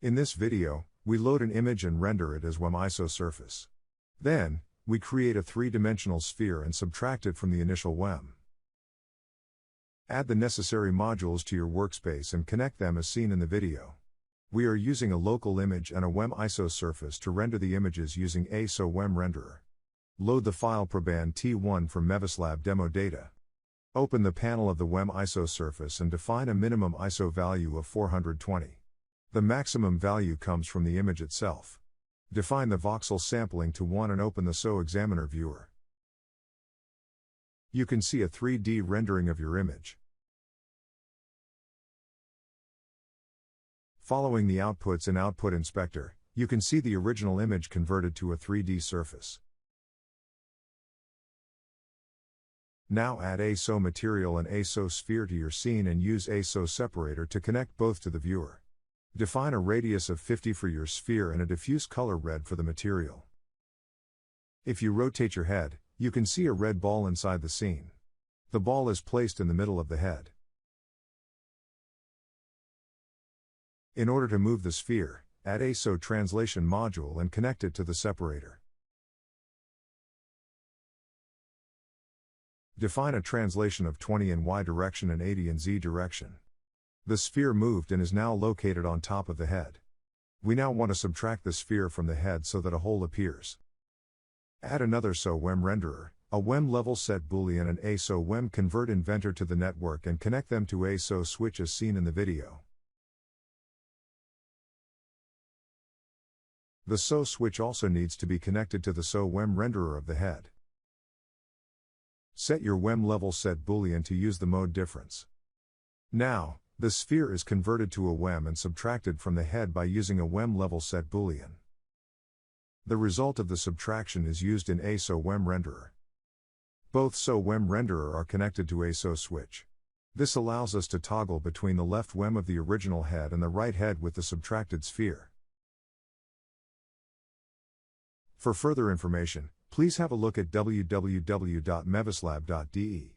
In this video, we load an image and render it as WEMIsoSurface. Then, we create a three-dimensional sphere and subtract it from the initial WEM. Add the necessary modules to your workspace and connect them as seen in the video. We are using a local image and a WEMIsoSurface to render the images using ASO WEM renderer. Load the file proband T1 from MeVisLab demo data. Open the panel of the WEMIsoSurface and define a minimum ISO value of 420. The maximum value comes from the image itself. Define the voxel sampling to 1 and open the SO Examiner viewer. You can see a 3D rendering of your image. Following the outputs in Output Inspector, you can see the original image converted to a 3D surface. Now add ASO material and ASO sphere to your scene and use ASO separator to connect both to the viewer. Define a radius of 50 for your sphere and a diffuse color red for the material. If you rotate your head, you can see a red ball inside the scene. The ball is placed in the middle of the head. In order to move the sphere, add ASO translation module and connect it to the separator. Define a translation of 20 in Y direction and 80 in Z direction. The sphere moved and is now located on top of the head. We now want to subtract the sphere from the head so that a hole appears. Add another SO WEM renderer, a WEM level set boolean and ASO WEM convert inventor to the network and connect them to ASO switch as seen in the video. The SO switch also needs to be connected to the SO WEM renderer of the head. Set your WEM level set boolean to use the mode difference. Now, the sphere is converted to a WEM and subtracted from the head by using a WEM level set boolean. The result of the subtraction is used in ASO WEM renderer. Both SO WEM renderer are connected to ASO switch. This allows us to toggle between the left WEM of the original head and the right head with the subtracted sphere. For further information, please have a look at www.mevislab.de.